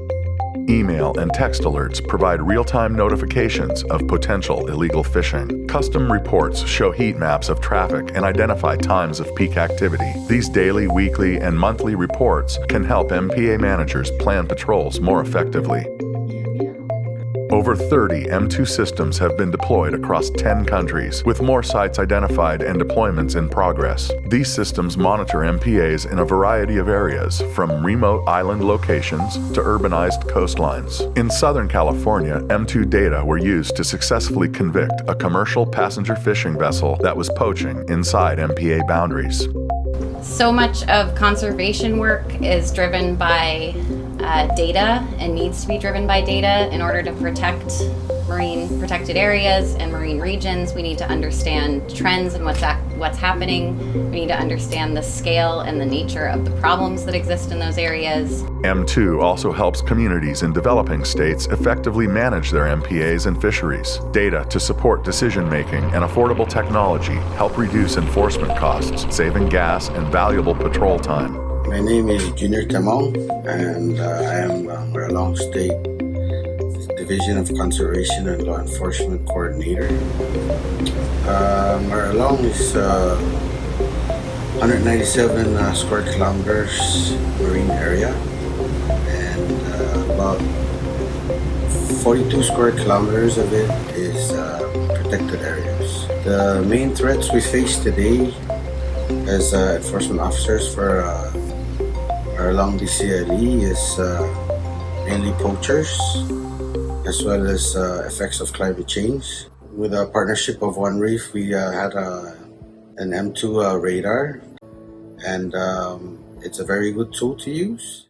Email and text alerts provide real-time notifications of potential illegal fishing. Custom reports show heat maps of traffic and identify times of peak activity. These daily, weekly, and monthly reports can help MPA managers plan patrols more effectively. Over 30 M2 systems have been deployed across 10 countries, with more sites identified and deployments in progress. These systems monitor MPAs in a variety of areas, from remote island locations to urbanized coastlines. In Southern California, M2 data were used to successfully convict a commercial passenger fishing vessel that was poaching inside MPA boundaries. So much of conservation work is driven by data and needs to be driven by data. In order to protect marine protected areas and marine regions, we need to understand trends and what's happening. We need to understand the scale and the nature of the problems that exist in those areas. M2 also helps communities in developing states effectively manage their MPAs and fisheries. Data to support decision-making and affordable technology help reduce enforcement costs, saving gas and valuable patrol time. My name is Junior Camon, and I am Maralong State Division of Conservation and Law Enforcement Coordinator. Maralong is 197 square kilometers marine area, and about 42 square kilometers of it is protected areas. The main threats we face today as enforcement officers for along the CLE is mainly poachers, as well as effects of climate change. With a partnership of One Reef, we had an M2 radar, and it's a very good tool to use.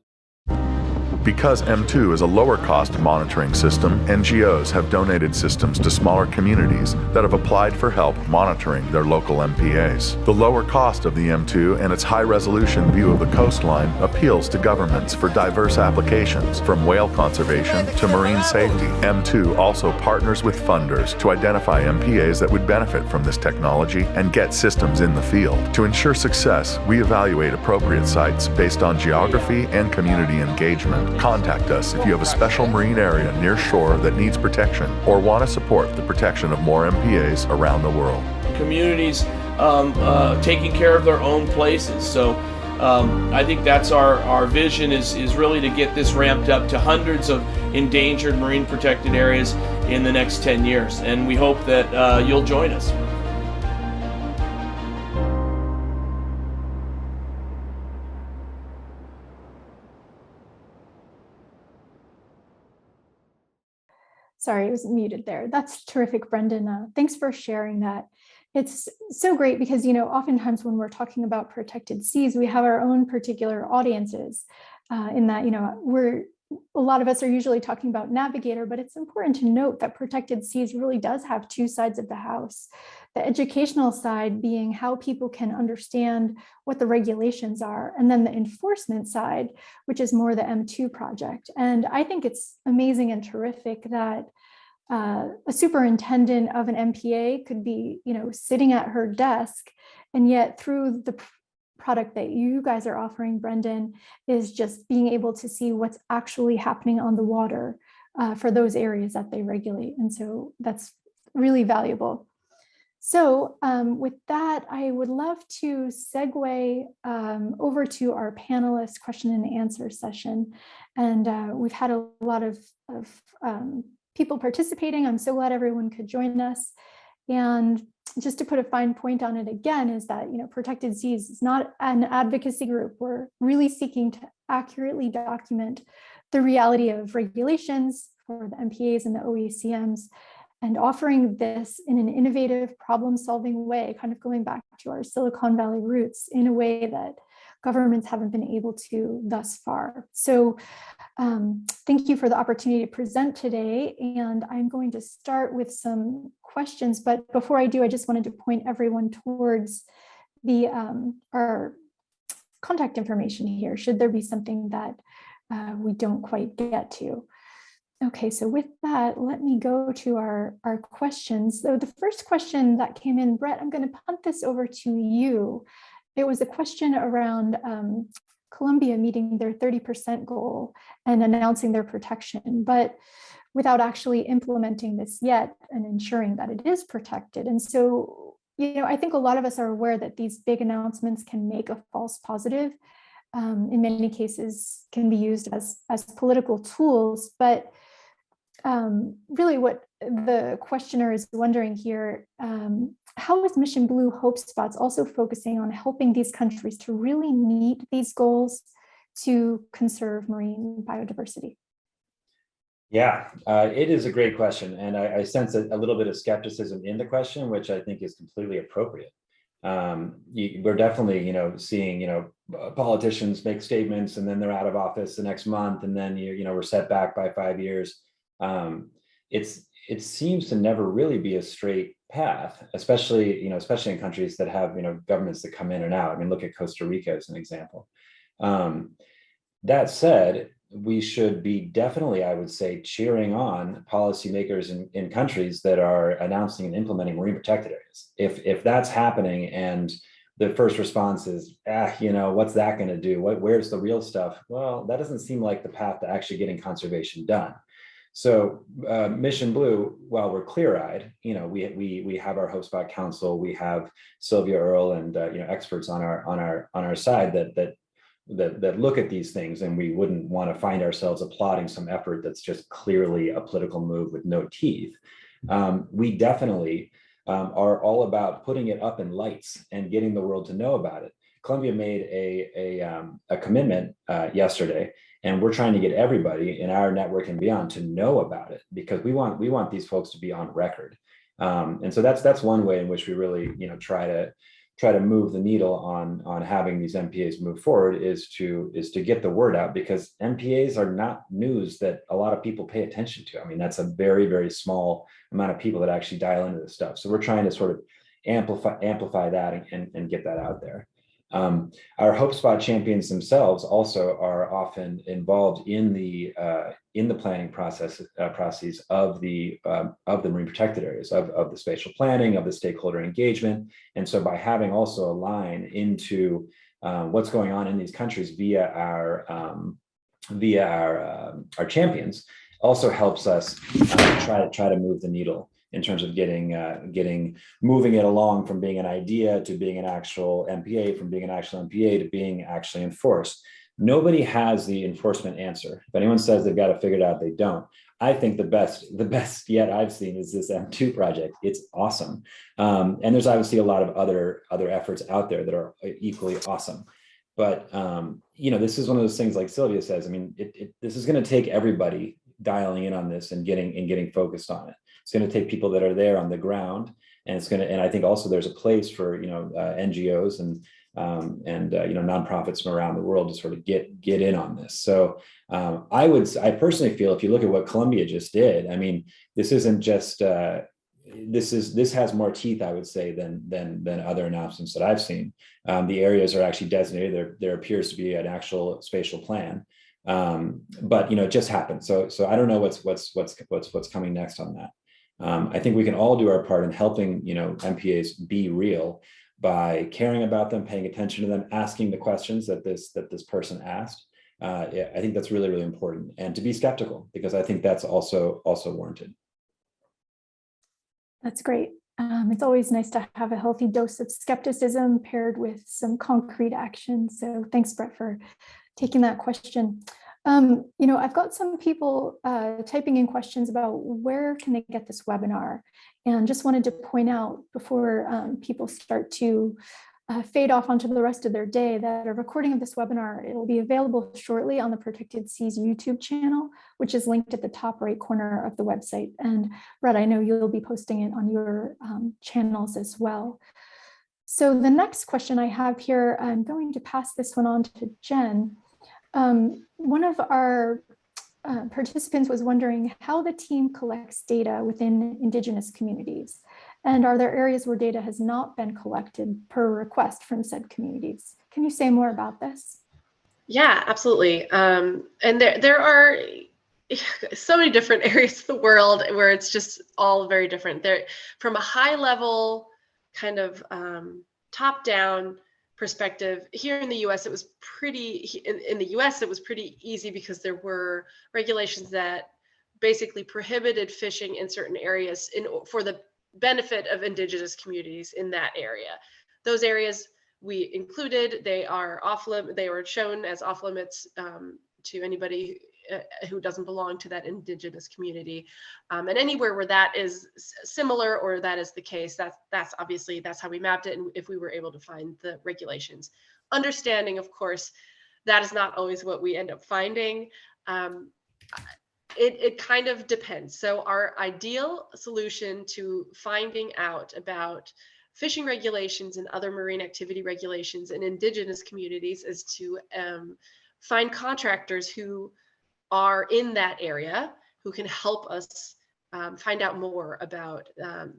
Because M2 is a lower cost monitoring system, NGOs have donated systems to smaller communities that have applied for help monitoring their local MPAs. The lower cost of the M2 and its high resolution view of the coastline appeals to governments for diverse applications, from whale conservation to marine safety. M2 also partners with funders to identify MPAs that would benefit from this technology and get systems in the field. To ensure success, we evaluate appropriate sites based on geography and community engagement. Contact us if you have a special marine area near shore that needs protection or want to support the protection of more MPAs around the world. Communities taking care of their own places. So I think that's our vision is really to get this ramped up to hundreds of endangered marine protected areas in the next 10 years. And we hope that you'll join us. Sorry, it was muted there. That's terrific, Brendan. Thanks for sharing that. It's so great because, oftentimes when we're talking about protected seas, we have our own particular audiences in that, a lot of us are usually talking about Navigator, but it's important to note that Protected Seas really does have two sides of the house. The educational side being how people can understand what the regulations are, and then the enforcement side, which is more the M2 project. And I think it's amazing and terrific that a superintendent of an MPA could be, sitting at her desk, and yet through the product that you guys are offering, Brendan, is just being able to see what's actually happening on the water for those areas that they regulate. And so that's really valuable. So with that, I would love to segue over to our panelist question and answer session. And we've had a lot of people participating. I'm so glad everyone could join us. And just to put a fine point on it again is that, Protected Seas is not an advocacy group. We're really seeking to accurately document the reality of regulations for the MPAs and the OECMs, and offering this in an innovative, problem-solving way, kind of going back to our Silicon Valley roots in a way that governments haven't been able to thus far. So thank you for the opportunity to present today. And I'm going to start with some questions. But before I do, I just wanted to point everyone towards the our contact information here, should there be something that we don't quite get to. Okay, so with that, let me go to our questions. So the first question that came in, Brett, I'm going to punt this over to you. It was a question around Colombia meeting their 30% goal and announcing their protection, but without actually implementing this yet and ensuring that it is protected. And so, I think a lot of us are aware that these big announcements can make a false positive. In many cases can be used as political tools, but really what the questioner is wondering here, how is Mission Blue Hope Spots also focusing on helping these countries to really meet these goals to conserve marine biodiversity? Yeah, it is a great question. And I sense a little bit of skepticism in the question, which I think is completely appropriate. We're definitely, seeing, politicians make statements and then they're out of office the next month, and then, we're set back by 5 years. It seems to never really be a straight path, especially in countries that have, governments that come in and out. I mean, look at Costa Rica as an example. That said, we should be definitely, I would say, cheering on policymakers in countries that are announcing and implementing marine protected areas. If that's happening and the first response is, what's that going to do? Where's the real stuff? Well, that doesn't seem like the path to actually getting conservation done. So Mission Blue, while we're clear-eyed, we have our HopeSpot Council, we have Sylvia Earle and experts on our side that look at these things, and we wouldn't want to find ourselves applauding some effort that's just clearly a political move with no teeth. We definitely are all about putting it up in lights and getting the world to know about it. Colombia made a commitment yesterday, and we're trying to get everybody in our network and beyond to know about it, because we want these folks to be on record. And so that's one way in which we really try try to move the needle on having these MPAs move forward is to get the word out, because MPAs are not news that a lot of people pay attention to. I mean, that's a very, very small amount of people that actually dial into this stuff. So we're trying to sort of amplify that and get that out there. Our HopeSpot champions themselves also are often involved in the planning processes of the marine protected areas, of the spatial planning, of the stakeholder engagement. And so by having also a line into what's going on in these countries via our champions also helps us try to move the needle in terms of moving it along from being an idea to being an actual MPA, from being an actual MPA to being actually enforced. Nobody has the enforcement answer. If anyone says they've got to figure it out, they don't. I think the best yet I've seen is this M2 project. It's awesome. And there's obviously a lot of other efforts out there that are equally awesome. But this is one of those things, like Sylvia says, I mean, this is going to take everybody dialing in on this and getting focused on it. It's going to take people that are there on the ground, and and I think also there's a place for NGOs and nonprofits from around the world to sort of get in on this. So I personally feel, if you look at what Colombia just did, I mean, this isn't just this has more teeth, I would say, than other announcements that I've seen. The areas are actually designated. There appears to be an actual spatial plan, but it just happened. So I don't know what's coming next on that. I think we can all do our part in helping MPAs be real by caring about them, paying attention to them, asking the questions that this person asked. I think that's really, really important, and to be skeptical, because I think that's also warranted. That's great. It's always nice to have a healthy dose of skepticism paired with some concrete action. So thanks, Brett, for taking that question. I've got some people typing in questions about where can they get this webinar, and just wanted to point out before people start to fade off onto the rest of their day that a recording of this webinar, it will be available shortly on the Protected Seas YouTube channel, which is linked at the top right corner of the website. And Brett, I know you'll be posting it on your channels as well. So the next question I have here, I'm going to pass this one on to Jen. One of our participants was wondering how the team collects data within Indigenous communities, and are there areas where data has not been collected per request from said communities? Can you say more about this? Yeah, absolutely. And there are so many different areas of the world where it's just all very different. There, from a high level kind of top-down perspective, here in the US, it was pretty, in the US, it was pretty easy because there were regulations that basically prohibited fishing in certain areas for the benefit of Indigenous communities in that area. Those areas we included, they are off limit, they were shown as off limits to anybody who doesn't belong to that Indigenous community. And anywhere where that is similar or that is the case, that's obviously, that's how we mapped it. And if we were able to find the regulations, understanding, of course, that is not always what we end up finding. It kind of depends. So our ideal solution to finding out about fishing regulations and other marine activity regulations in Indigenous communities is to find contractors who are in that area who can help us find out more about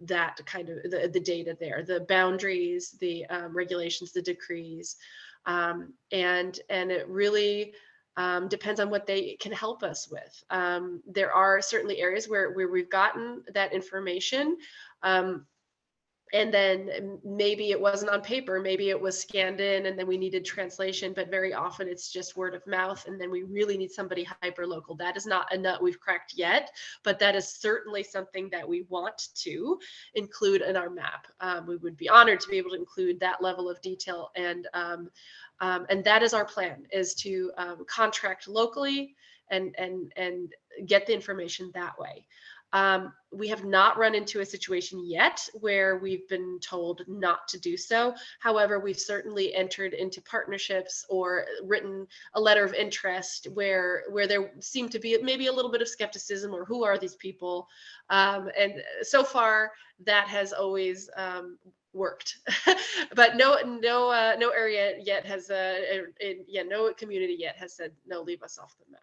that kind of the data there, the boundaries, the regulations, the decrees, and it really depends on what they can help us with. There are certainly areas where we've gotten that information, and then maybe it wasn't on paper, maybe it was scanned in and then we needed translation, but very often it's just word of mouth, and then we really need somebody hyper local. That is not a nut we've cracked yet, but that is certainly something that we want to include in our map. We would be honored to be able to include that level of detail, and that is our plan, is to contract locally and get the information that way. We have not run into a situation yet where we've been told not to do so. However, we've certainly entered into partnerships or written a letter of interest where there seemed to be maybe a little bit of skepticism, or who are these people? And so far, that has always worked, but no area yet has no community yet has said no, leave us off the map.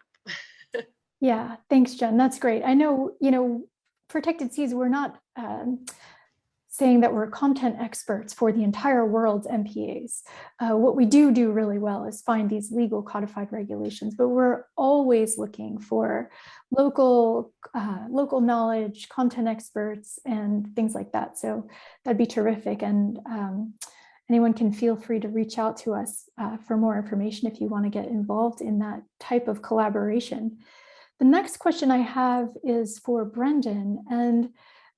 Yeah, thanks, Jen. That's great. I know, Protected Seas, we're not saying that we're content experts for the entire world's MPAs. What we do really well is find these legal codified regulations, but we're always looking for local knowledge, content experts, and things like that. So that'd be terrific. And anyone can feel free to reach out to us for more information if you want to get involved in that type of collaboration. The next question I have is for Brendan, and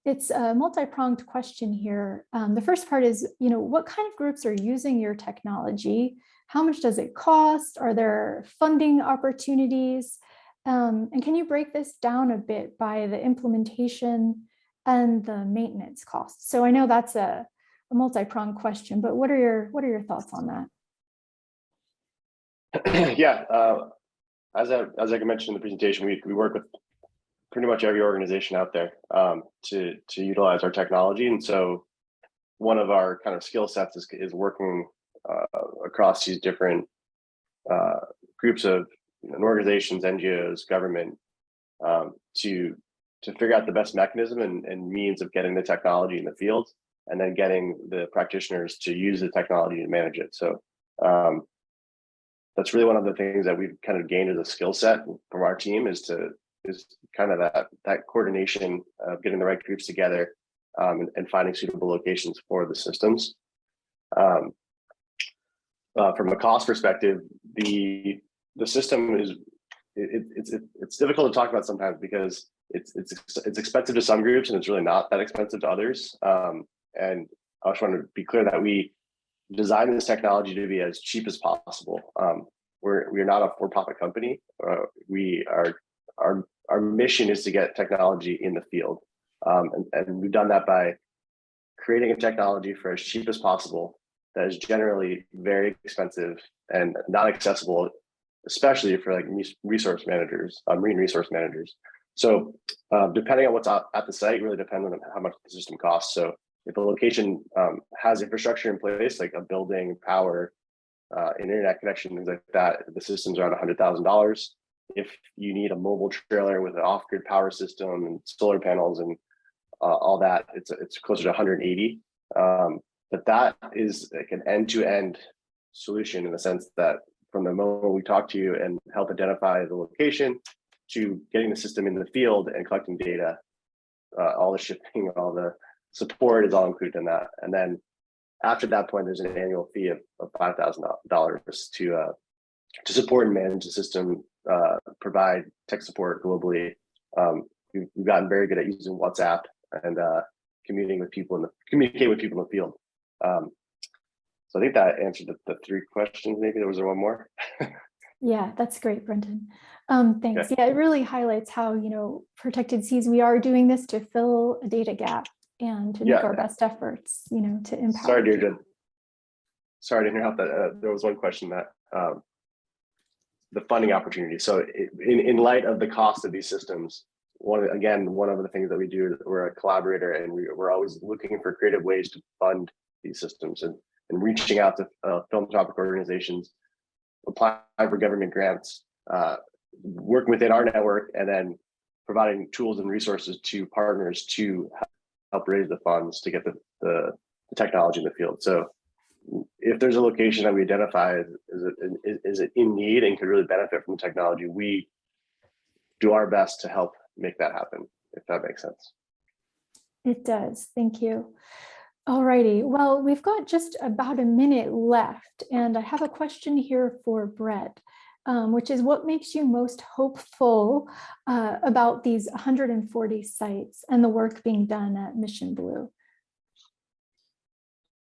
it's a multi-pronged question here. The first part is, what kind of groups are using your technology? How much does it cost? Are there funding opportunities? And can you break this down a bit by the implementation and the maintenance costs? So I know that's a multi-pronged question, but what are your thoughts on that? Yeah, as I mentioned in the presentation, we work with pretty much every organization out there to utilize our technology, and so one of our kind of skill sets is working across these different groups of organizations, NGOs, government, to figure out the best mechanism and means of getting the technology in the field, and then getting the practitioners to use the technology to manage it. So that's really one of the things that we've kind of gained as a skill set from our team is kind of that coordination of getting the right groups together and finding suitable locations for the systems. From a cost perspective, the system it's difficult to talk about sometimes because it's expensive to some groups and it's really not that expensive to others. And I just want to be clear that we designed this technology to be as cheap as possible. We're not a for-profit company. Our mission is to get technology in the field. And we've done that by creating a technology for as cheap as possible that is generally very expensive and not accessible, especially for like resource managers, marine resource managers. So depending on what's at the site really depends on how much the system costs. So if a location has infrastructure in place, like a building, power, an internet connection, things like that, the system's around $100,000. If you need a mobile trailer with an off-grid power system and solar panels and all that, it's closer to 180. But that is like an end-to-end solution in the sense that from the moment we talk to you and help identify the location to getting the system in the field and collecting data, all the shipping, all the support is all included in that. And then after that point, there's an annual fee of $5,000 to support and manage the system, provide tech support globally. We've gotten very good at using WhatsApp and communicating with people in the field. So I think that answered the three questions. Maybe there was one more. Yeah, that's great, Brendan. Thanks. Okay. Yeah, it really highlights how, Protected Seas, we are doing this to fill a data gap and to make our best efforts, to empower. Sorry, Deirdre. Sorry to interrupt that. There was one question that the funding opportunity. So in light of the cost of these systems, one of the things that we do, we're a collaborator and we're always looking for creative ways to fund these systems and reaching out to philanthropic organizations, applying for government grants, working within our network, and then providing tools and resources to partners to help raise the funds to get the technology in the field. So if there's a location that we identify is it in need and could really benefit from the technology, we do our best to help make that happen, if that makes sense. It does. Thank you. All righty. Well, we've got just about a minute left, and I have a question here for Brett, which is what makes you most hopeful about these 140 sites and the work being done at Mission Blue?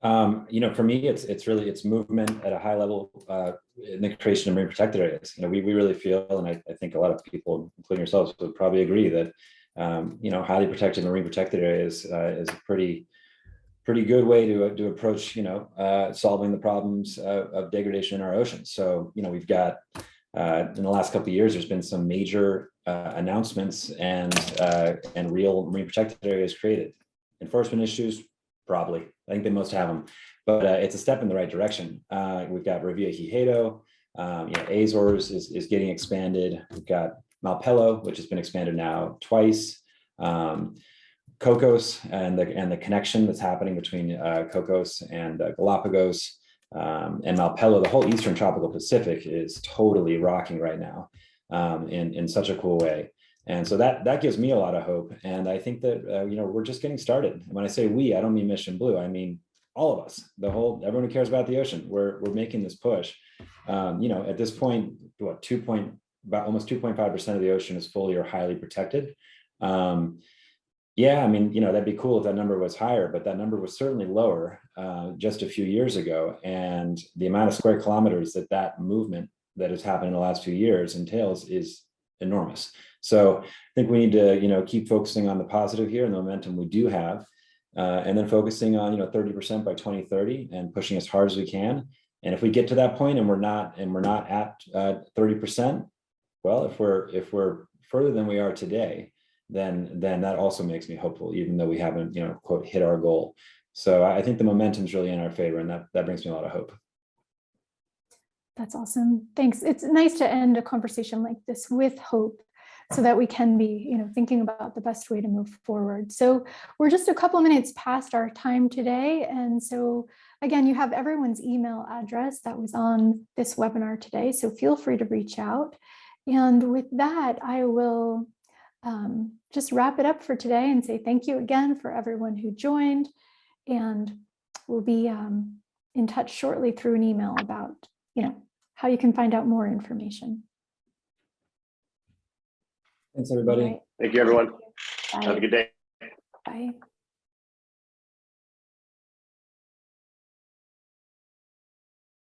For me, it's movement at a high level in the creation of marine protected areas. We really feel, and I think a lot of people, including yourselves, would probably agree that highly protected marine protected areas is a pretty good way to approach solving the problems of degradation in our oceans. So we've got in the last couple of years, there's been some major announcements and real marine protected areas created. Enforcement issues, probably. think they most have them, but it's a step in the right direction. We've got Revillagigedo, Azores is getting expanded. We've got Malpelo, which has been expanded now twice. Cocos and the connection that's happening between Cocos and Galapagos and Malpelo, the whole Eastern Tropical Pacific is totally rocking right now in such a cool way. And so that gives me a lot of hope. And I think that, we're just getting started. And when I say we, I don't mean Mission Blue. I mean, all of us, everyone who cares about the ocean, we're making this push. At this point, about almost 2.5% of the ocean is fully or highly protected. Yeah, I mean, that'd be cool if that number was higher, but that number was certainly lower just a few years ago. And the amount of square kilometers that movement that has happened in the last few years entails is enormous. So I think we need to, keep focusing on the positive here and the momentum we do have, and then focusing on, 30% by 2030 and pushing as hard as we can. And if we get to that point and we're not at 30%, well, if we're further than we are today, then that also makes me hopeful, even though we haven't, quote, hit our goal. So I think the momentum is really in our favor, and that brings me a lot of hope. That's awesome. Thanks. It's nice to end a conversation like this with hope, so that we can be, thinking about the best way to move forward. So we're just a couple of minutes past our time today. And so again, you have everyone's email address that was on this webinar today. So feel free to reach out. And with that, I will just wrap it up for today and say thank you again for everyone who joined. And we'll be in touch shortly through an email about, how you can find out more information. Thanks, everybody. Right. Thank you, everyone. Bye. Have a good day. Bye.